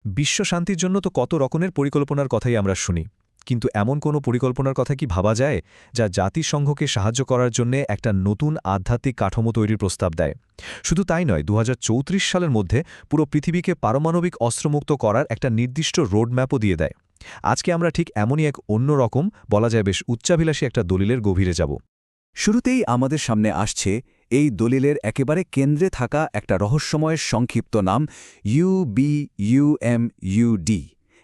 বিশ্ব শান্তির জন্য তো কত রকমের পরিকল্পনার কথাই আমরা শুনি, কিন্তু এমন কোনো পরিকল্পনার কথা কি ভাবা যায় যা জাতিসংঘকে সাহায্য করার জন্য একটা নতুন আধ্যাত্মিক কাঠামো তৈরির প্রস্তাব দেয়? শুধু তাই নয়, ২০৩৪ সালের মধ্যে পুরো পৃথিবীকে পারমাণবিক অস্ত্রমুক্ত করার একটা নির্দিষ্ট রোডম্যাপও দিয়ে দেয়। আজকে আমরা ঠিক এমনই এক অন্যরকম, বলা যায় বেশ উচ্চাভিলাষী একটা দলিলের গভীরে যাব। শুরুতেই আমাদের সামনে আসছে এই দলিলের একেবারে কেন্দ্রে থাকা একটা রহস্যময়ের সংক্ষিপ্ত নাম ইউবিইউএমইউডি।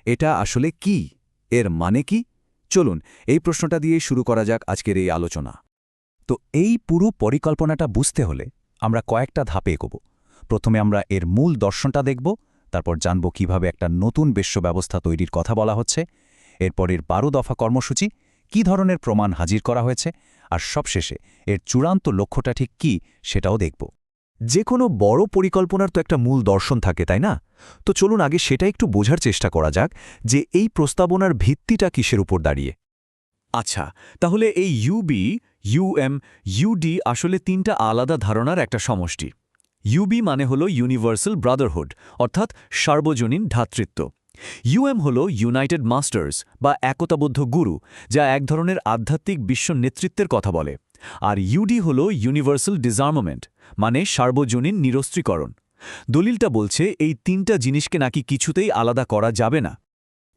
এটা আসলে কি? এর মানে কি? চলুন এই প্রশ্নটা দিয়েই শুরু করা যাক আজকের এই আলোচনা। তো এই পুরো পরিকল্পনাটা বুঝতে হলে আমরা কয়েকটা ধাপে এগোব। প্রথমে আমরা এর মূল দর্শনটা দেখব, তারপর জানব কিভাবে একটা নতুন বিশ্ব ব্যবস্থা তৈরির কথা বলা হচ্ছে, এরপরের ১২ দফা কর্মসূচি, কী ধরনের প্রমাণ হাজির করা হয়েছে, আর সবশেষে এর চূড়ান্ত লক্ষ্যটা ঠিক কী সেটাও দেখব। যে কোনো বড় পরিকল্পনার তো একটা মূল দর্শন থাকে, তাই না? তো চলুন আগে সেটা একটু বোঝার চেষ্টা করা যাক যে এই প্রস্তাবনার ভিত্তিটা কিসের উপর দাঁড়িয়ে। আচ্ছা, তাহলে এই ইউডি আসলে তিনটা আলাদা ধারণার একটা সমষ্টি। ইউবি মানে হলো ইউনিভার্সাল ব্রাদারহুড, অর্থাৎ সার্বজনীন ভ্রাতৃত্ব। ইউএম হল ইউনাইটেড মাস্টার্স বা একতাবদ্ধ গুরু, যা এক ধরনের আধ্যাত্মিক বিশ্ব নেতৃত্বের কথা বলে। আর ইউডি হল ইউনিভার্সাল ডিসআর্মামেন্ট, মানে সার্বজনীন নিরস্ত্রীকরণ। দলিলটা বলছে এই তিনটা জিনিসকে নাকি কিছুতেই আলাদা করা যাবে না।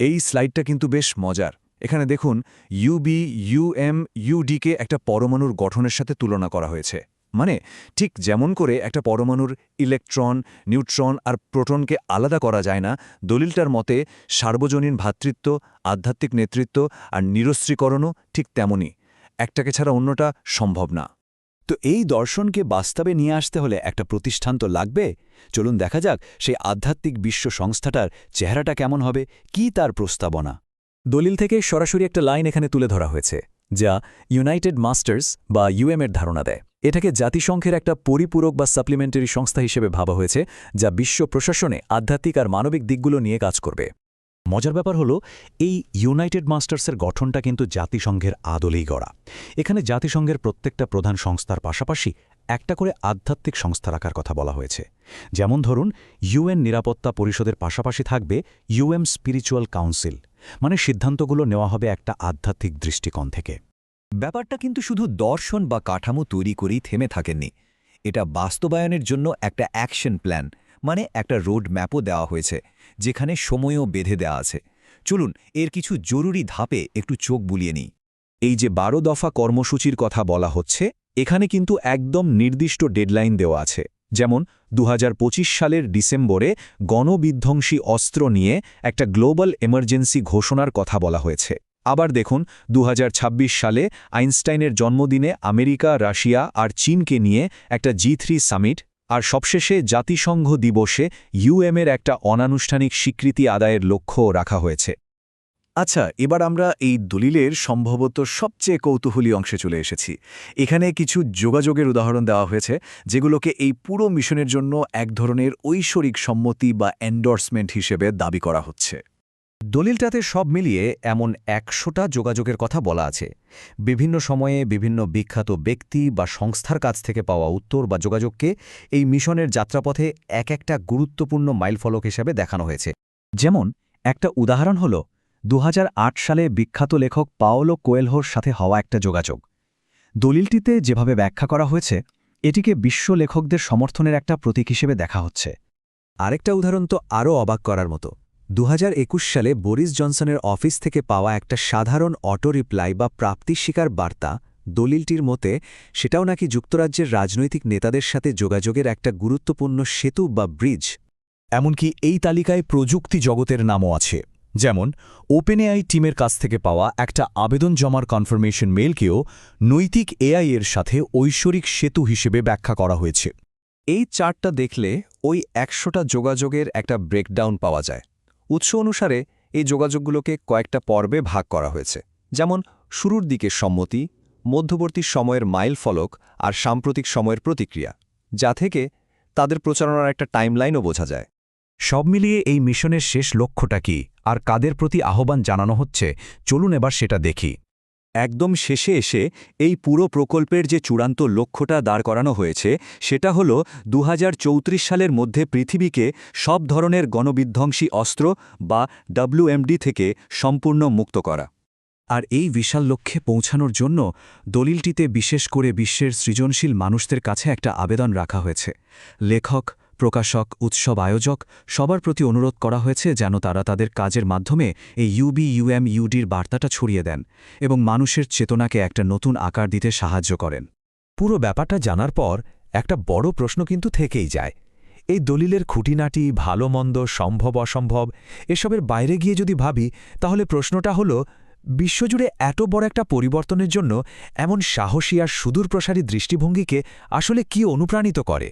এই স্লাইডটা কিন্তু বেশ মজার। এখানে দেখুন ইউবিইউএমইউডিকে একটা পরমাণুর গঠনের সাথে তুলনা করা হয়েছে। মানে ঠিক যেমন করে একটা পরমাণুর ইলেকট্রন, নিউট্রন আর প্রোটনকে আলাদা করা যায় না, দলিলটার মতে সার্বজনীন ভ্রাতৃত্ব, আধ্যাত্মিক নেতৃত্ব আর নিরস্ত্রীকরণও ঠিক তেমনই। একটাকে ছাড়া অন্যটা সম্ভব না। তো এই দর্শনকে বাস্তবে নিয়ে আসতে হলে একটা প্রতিষ্ঠান তো লাগবে। চলুন দেখা যাক সেই আধ্যাত্মিক বিশ্ব সংস্থাটার চেহারাটা কেমন হবে, কি তার প্রস্তাবনা। দলিল থেকে সরাসরি একটা লাইন এখানে তুলে ধরা হয়েছে, যা ইউনাইটেড মাস্টার্স বা ইউএমের ধারণা দেয়। এটাকে জাতিসংঘের একটা পরিপূরক বা সাপ্লিমেন্টারি সংস্থা হিসেবে ভাবা হয়েছে, যা বিশ্ব প্রশাসনে আধ্যাত্মিক আর মানবিক দিকগুলো নিয়ে কাজ করবে। মজার ব্যাপার হলো, এই ইউনাইটেড মাস্টার্সের গঠনটা কিন্তু জাতিসংঘের আদলেই গড়া। এখানে জাতিসংঘের প্রত্যেকটা প্রধান সংস্থার পাশাপাশি একটা করে আধ্যাত্মিক সংস্থা রাখার কথা বলা হয়েছে। যেমন ধরুন, ইউএন নিরাপত্তা পরিষদের পাশাপাশি থাকবে ইউএম স্পিরিচুয়াল কাউন্সিল, মানে সিদ্ধান্তগুলো নেওয়া হবে একটা আধ্যাত্মিক দৃষ্টিকোণ থেকে। ব্যাপারটা কিন্তু শুধু দর্শন বা কাঠামো তৈরি করেই থেমে থাকেননি। এটা বাস্তবায়নের জন্য একটা অ্যাকশন প্ল্যান, মানে একটা রোড ম্যাপও দেওয়া হয়েছে, যেখানে সময়ও বেঁধে দেওয়া আছে। চলুন এর কিছু জরুরি ধাপে একটু চোখ বুলিয়ে নিই। এই যে ১২ দফা কর্মসূচির কথা বলা হচ্ছে, এখানে কিন্তু একদম নির্দিষ্ট ডেডলাইন দেওয়া আছে। যেমন ২০২৫ সালের ডিসেম্বরে গণবিধ্বংসী অস্ত্র নিয়ে একটা গ্লোবাল এমার্জেন্সি ঘোষণার কথা বলা হয়েছে। আবার দেখুন, ২০২৬ সালে আইনস্টাইনের জন্মদিনে আমেরিকা, রাশিয়া আর চীনকে নিয়ে একটা G3 সামিট, আর সবশেষে জাতিসংঘ দিবসে ইউএমের একটা অনানুষ্ঠানিক স্বীকৃতি আদায়ের লক্ষ্যও রাখা হয়েছে। আচ্ছা, এবার আমরা এই দলিলের সম্ভবত সবচেয়ে কৌতূহলী অংশে চলে এসেছি। এখানে কিছু যোগাযোগের উদাহরণ দেওয়া হয়েছে, যেগুলোকে এই পুরো মিশনের জন্য এক ধরনের ঐশ্বরিক সম্মতি বা এন্ডোর্সমেন্ট হিসেবে দাবি করা হচ্ছে। দলিলটাতে সব মিলিয়ে এমন ১০০টা যোগাযোগের কথা বলা আছে। বিভিন্ন সময়ে বিভিন্ন বিখ্যাত ব্যক্তি বা সংস্থার কাছ থেকে পাওয়া উত্তর বা যোগাযোগকে এই মিশনের যাত্রাপথে এক একটা গুরুত্বপূর্ণ মাইলফলক হিসেবে দেখানো হয়েছে। যেমন একটা উদাহরণ হল ২০০৮ সালে বিখ্যাত লেখক পাওলো কোয়েলহোর সাথে হওয়া একটা যোগাযোগ। দলিলটিতে যেভাবে ব্যাখ্যা করা হয়েছে, এটিকে বিশ্ব লেখকদের সমর্থনের একটা প্রতীক হিসেবে দেখা হচ্ছে। আরেকটা উদাহরণ তো আরও অবাক করার মতো। ২০২১ সালে বরিস জনসনের অফিস থেকে পাওয়া একটা সাধারণ অটো রিপ্লাই বা প্রাপ্তিস্বীকার বার্তা, দলিলটির মতে সেটাও নাকি যুক্তরাজ্যের রাজনৈতিক নেতাদের সাথে যোগাযোগের একটা গুরুত্বপূর্ণ সেতু বা ব্রিজ। এমনকি এই তালিকায় প্রযুক্তি জগতের নামও আছে। যেমন ওপেনএআই টিমের কাছ থেকে পাওয়া একটা আবেদন জমার কনফার্মেশন মেইলকেও নৈতিক এআই এর সাথে ঐশ্বরিক সেতু হিসেবে ব্যাখ্যা করা হয়েছে। এই চার্টটা দেখলে ওই ১০০টা যোগাযোগের একটা ব্রেকডাউন পাওয়া যায়। উৎস অনুসারে এই যোগাযোগগুলোকে কয়েকটা পর্বে ভাগ করা হয়েছে। যেমন শুরুর দিকের সম্মতি, মধ্যবর্তী সময়ের মাইল ফলক আর সাম্প্রতিক সময়ের প্রতিক্রিয়া, যা থেকে তাদের প্রচারণার একটা টাইমলাইনও বোঝা যায়। সব মিলিয়ে এই মিশনের শেষ লক্ষ্যটা কি আর কাদের প্রতি আহ্বান জানানো হচ্ছে, চলুন এবার সেটা দেখি। একদম শেষে এসে এই পুরো প্রকল্পের যে চূড়ান্ত লক্ষ্যটা দাঁড় করানো হয়েছে সেটা হল 2034 সালের মধ্যে পৃথিবীকে সব ধরনের গণবিধ্বংসী অস্ত্র বা WMD থেকে সম্পূর্ণ মুক্ত করা। আর এই বিশাল লক্ষ্যে পৌঁছানোর জন্য দলিলটিতে বিশেষ করে বিশ্বের সৃজনশীল মানুষদের কাছে একটা আবেদন রাখা হয়েছে। লেখক, প্রকাশক, উৎসব আয়োজক সবার প্রতি অনুরোধ করা হয়েছে যেন তারা তাদের কাজের মাধ্যমে এই UBUMUDর বার্তাটা ছড়িয়ে দেন এবং মানুষের চেতনাকে একটা নতুন আকার দিতে সাহায্য করেন। পুরো ব্যাপারটা জানার পর একটা বড় প্রশ্ন কিন্তু থেকেই যায়। এই দলিলের খুঁটিনাটি, ভালো মন্দ, সম্ভব অসম্ভব এসবের বাইরে গিয়ে যদি ভাবি, তাহলে প্রশ্নটা হলো, বিশ্বজুড়ে এত বড় একটা পরিবর্তনের জন্য এমন সাহসী আর সুদূরপ্রসারী দৃষ্টিভঙ্গিকে আসলে কি অনুপ্রাণিত করে?